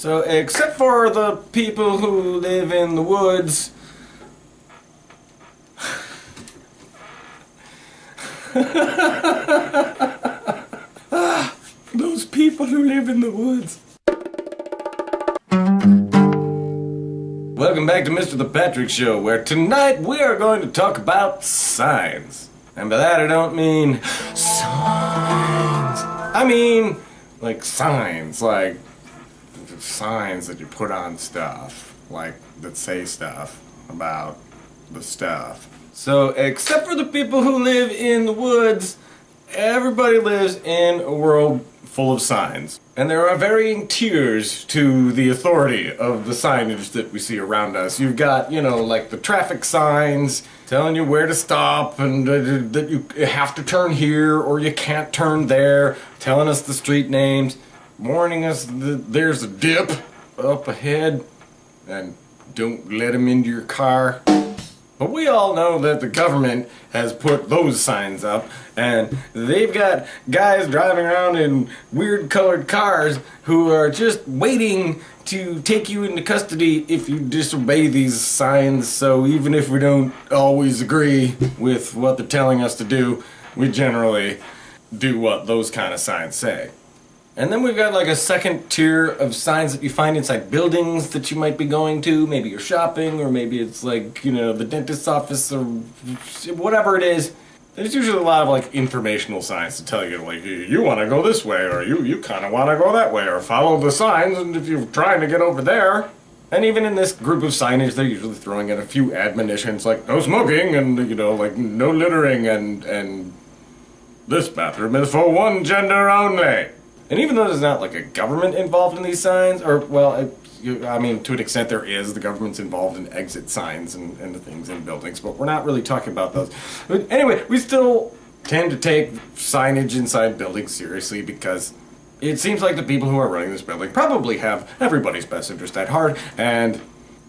So, except for the people who live in the woods, those people who live in the woods. Welcome back to Mr. The Patrick Show, where tonight we are going to talk about signs. And by that I don't mean signs. I mean, like signs that you put on stuff, like that say stuff about the stuff. So, except for the people who live in the woods, everybody lives in a world full of signs. And there are varying tiers to the authority of the signage that we see around us. You've got, like the traffic signs telling you where to stop and that you have to turn here or you can't turn there, telling us the street names, warning us that there's a dip up ahead and don't let them into your car. But we all know that the government has put those signs up, and they've got guys driving around in weird colored cars who are just waiting to take you into custody if you disobey these signs. So even if we don't always agree with what they're telling us to do, we generally do what those kind of signs say. And then we've got like a second tier of signs that you find inside buildings that you might be going to. Maybe you're shopping, or maybe it's like, the dentist's office, or whatever it is. There's usually a lot of like informational signs to tell you, like, you want to go this way, or you kind of want to go that way, or follow the signs, and if you're trying to get over there. And even in this group of signage, they're usually throwing in a few admonitions like no smoking, and, like no littering, and this bathroom is for one gender only. And even though there's not like a government involved in these signs, or, well, I mean, to an extent there is. The government's involved in exit signs and things in buildings, but we're not really talking about those. But anyway, we still tend to take signage inside buildings seriously because it seems like the people who are running this building probably have everybody's best interest at heart, and,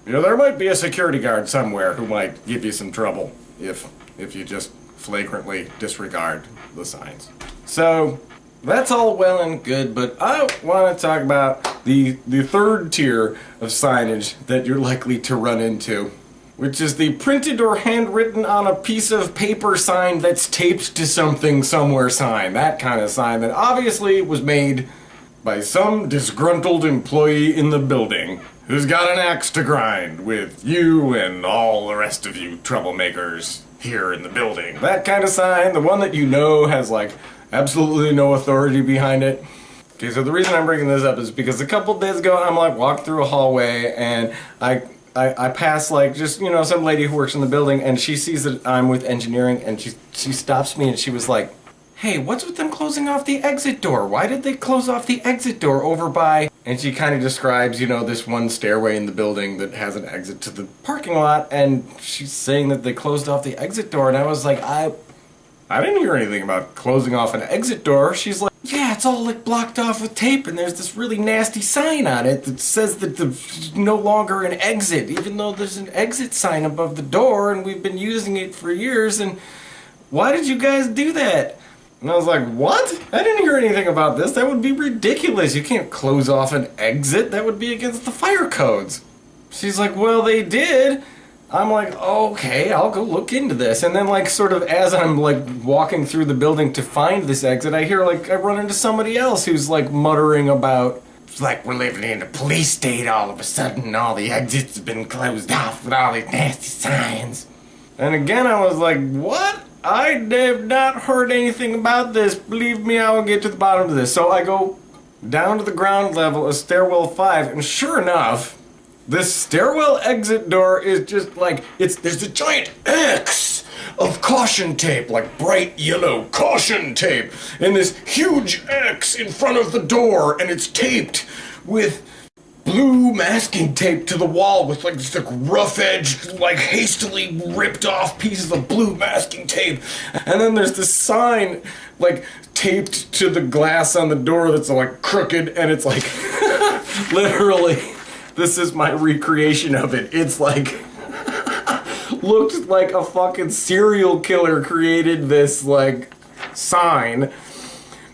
there might be a security guard somewhere who might give you some trouble if you just flagrantly disregard the signs. So that's all well and good, but I want to talk about the third tier of signage that you're likely to run into, which is the printed or handwritten on a piece of paper sign that's taped to something somewhere sign. That kind of sign that obviously was made by some disgruntled employee in the building who's got an axe to grind with you and all the rest of you troublemakers here in the building. That kind of sign, the one that has like absolutely no authority behind it. Okay, so the reason I'm bringing this up is because a couple days ago I'm like walking through a hallway and I pass like just some lady who works in the building, and she sees that I'm with engineering, and she stops me and she was like, "Hey, what's with them closing off the exit door? Why did they close off the exit door over by?" And she kind of describes this one stairway in the building that has an exit to the parking lot, and she's saying that they closed off the exit door, and I was like, I didn't hear anything about closing off an exit door. She's like, yeah, it's all like blocked off with tape, and there's this really nasty sign on it that says that there's no longer an exit, even though there's an exit sign above the door, and we've been using it for years, and why did you guys do that? And I was like, what? I didn't hear anything about this. That would be ridiculous. You can't close off an exit. That would be against the fire codes. She's like, well, they did. I'm like, okay, I'll go look into this. And then sort of as I'm walking through the building to find this exit, I hear I run into somebody else who's muttering about, it's like we're living in a police state all of a sudden, all the exits have been closed off with all these nasty signs. And again I was like, what? I have not heard anything about this. Believe me, I will get to the bottom of this. So I go down to the ground level of stairwell 5, and sure enough, this stairwell exit door is just there's a giant X of caution tape, like bright yellow caution tape, and this huge X in front of the door, and it's taped with blue masking tape to the wall with this rough-edged, hastily ripped off pieces of blue masking tape. And then there's this sign taped to the glass on the door that's crooked, and it's literally, this is my recreation of it. It's looked like a fucking serial killer created this sign.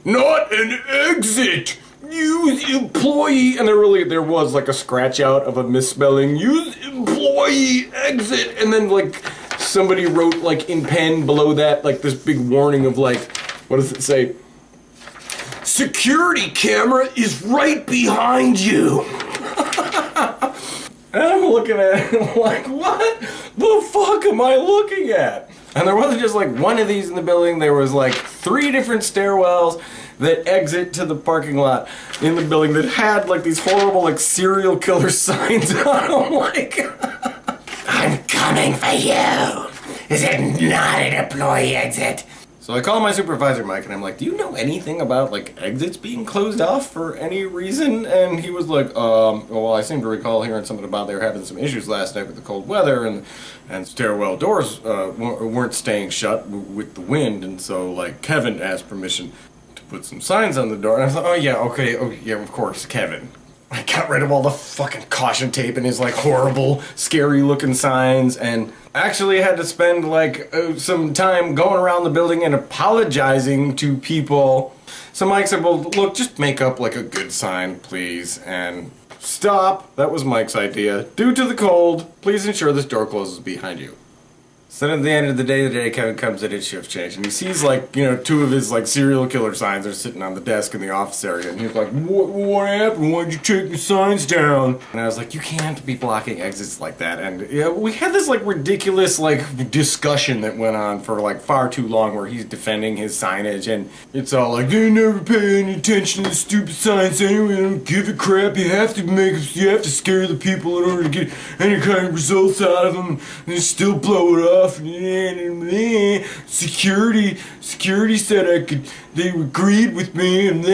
Not an exit! use employee, and there was like a scratch out of a misspelling, use employee exit, and then like somebody wrote like in pen below that like this big warning of like, what does it say? Security camera is right behind you. And I'm looking at it like, what the fuck am I looking at? And there wasn't just like one of these in the building, there was like 3 different stairwells that exit to the parking lot in the building that had like these horrible like serial killer signs on them, like, I'm coming for you. Is it not an employee exit? So I call my supervisor, Mike, and I'm like, do you know anything about, like, exits being closed off for any reason? And he was like, well, I seem to recall hearing something about they were having some issues last night with the cold weather, and stairwell doors weren't staying shut with the wind, and so, like, Kevin asked permission to put some signs on the door. And I thought, oh, yeah, okay, of course, Kevin. I got rid of all the fucking caution tape and his, like, horrible, scary-looking signs, and actually had to spend, like, some time going around the building and apologizing to people. So Mike said, well, look, just make up, like, a good sign, please, and stop. That was Mike's idea. Due to the cold, please ensure this door closes behind you. So then at the end of the day Kevin comes in at shift change, and he sees, like, 2 of his, like, serial killer signs are sitting on the desk in the office area, and he's like, what happened? Why'd you take the signs down? And I was like, you can't be blocking exits like that. And yeah, we had this, like, ridiculous, like, discussion that went on for, like, far too long where he's defending his signage, and it's all like, they never pay any attention to the stupid signs anyway, I don't give a crap, you have to scare the people in order to get any kind of results out of them, and still blow it off. Security said they agreed with me, and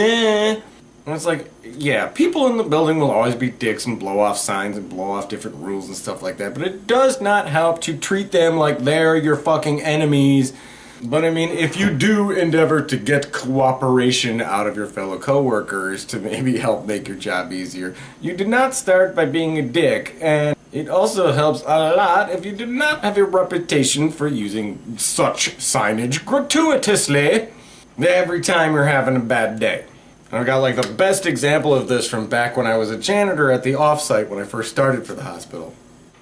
it's like, yeah, people in the building will always be dicks and blow off signs and blow off different rules and stuff like that, but it does not help to treat them like they're your fucking enemies. But I mean, if you do endeavor to get cooperation out of your fellow coworkers to maybe help make your job easier, you do not start by being a dick, and it also helps a lot if you do not have a reputation for using such signage gratuitously every time you're having a bad day. And I've got like the best example of this from back when I was a janitor at the offsite when I first started for the hospital.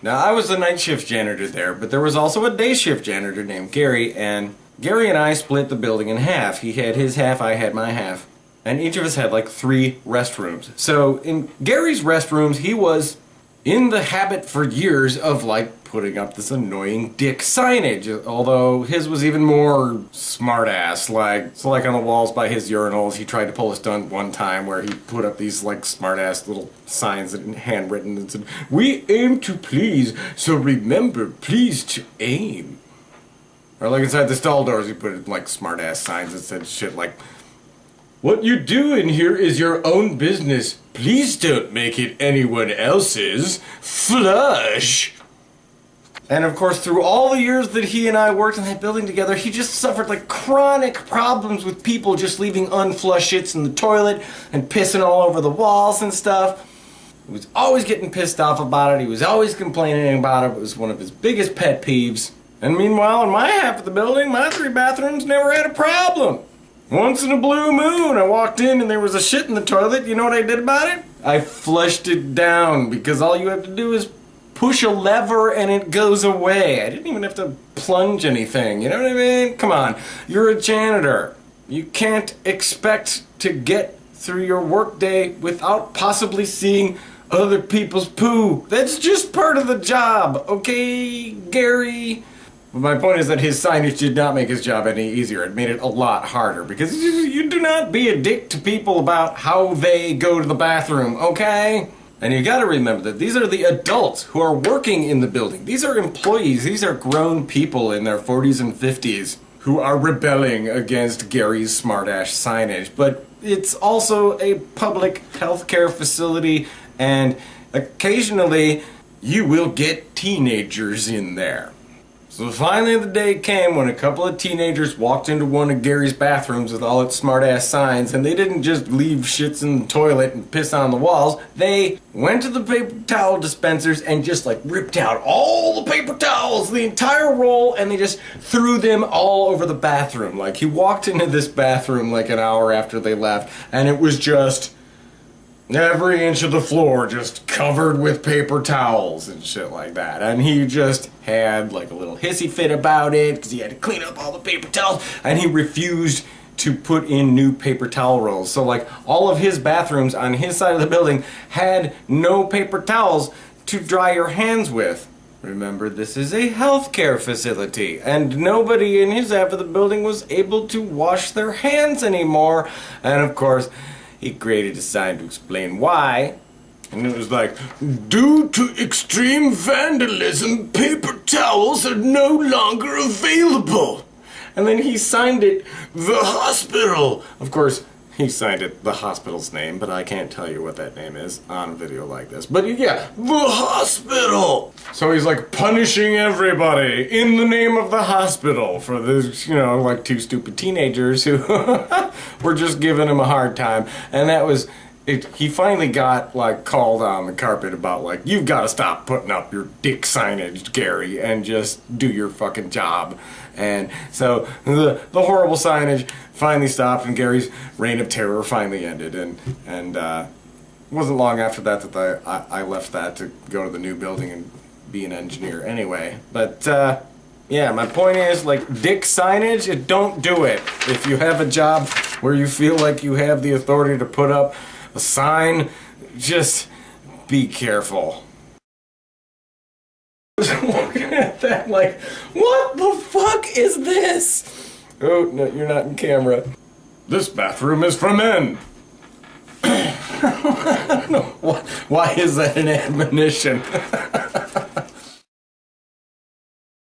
Now, I was the night shift janitor there, but there was also a day shift janitor named Gary, and Gary and I split the building in half. He had his half, I had my half. And each of us had like 3 restrooms. So in Gary's restrooms, he was in the habit for years of like putting up this annoying Dick Signage, although his was even more smart-ass. Like on the walls by his urinals, he tried to pull a stunt one time where he put up these like smart-ass little signs that handwritten that said, "We aim to please, so remember, please to aim." Or like inside the stall doors, he put like smart-ass signs that said shit like, "What you do in here is your own business. Please don't make it anyone else's. Flush." And of course, through all the years that he and I worked in that building together, he just suffered like chronic problems with people just leaving unflushed shits in the toilet and pissing all over the walls and stuff. He was always getting pissed off about it. He was always complaining about it. It was one of his biggest pet peeves. And meanwhile, in my half of the building, my 3 bathrooms never had a problem. Once in a blue moon, I walked in and there was a shit in the toilet. You know what I did about it? I flushed it down, because all you have to do is push a lever and it goes away. I didn't even have to plunge anything, you know what I mean? Come on, you're a janitor. You can't expect to get through your workday without possibly seeing other people's poo. That's just part of the job, okay, Gary? But my point is that his signage did not make his job any easier. It made it a lot harder, because you do not be a dick to people about how they go to the bathroom, okay? And you gotta remember that these are the adults who are working in the building. These are employees, these are grown people in their 40s and 50s who are rebelling against Gary's smart-ass signage. But it's also a public healthcare facility, and occasionally you will get teenagers in there. So finally the day came when a couple of teenagers walked into one of Gary's bathrooms with all its smart-ass signs, and they didn't just leave shits in the toilet and piss on the walls. They went to the paper towel dispensers and just like ripped out all the paper towels, the entire roll, and they just threw them all over the bathroom. Like, he walked into this bathroom like an hour after they left, and it was just Every inch of the floor just covered with paper towels and shit like that. And he just had like a little hissy fit about it because he had to clean up all the paper towels, and he refused to put in new paper towel rolls. So like all of his bathrooms on his side of the building had no paper towels to dry your hands with. Remember, this is a healthcare facility, and nobody in his half of the building was able to wash their hands anymore. And of course, he created a sign to explain why. And it was like, due to extreme vandalism, paper towels are no longer available. And then he signed it, the hospital. Of course, he signed it the hospital's name, but I can't tell you what that name is on a video like this. But yeah, the hospital. So he's like punishing everybody in the name of the hospital for this, you know, like two stupid teenagers who were just giving him a hard time. And that was it. He finally got like called on the carpet about like, you've got to stop putting up your Dick Signage, Gary, and just do your fucking job. And so the horrible signage finally stopped, and Gary's reign of terror finally ended. And it wasn't long after that that I left that to go to the new building and be an engineer anyway. But yeah, my point is, like, Dick Signage, don't do it. If you have a job where you feel like you have the authority to put up a sign, just be careful. Looking at that like, what the fuck is this? Oh, no, you're not in camera. This bathroom is for men. I don't know. Why is that an admonition?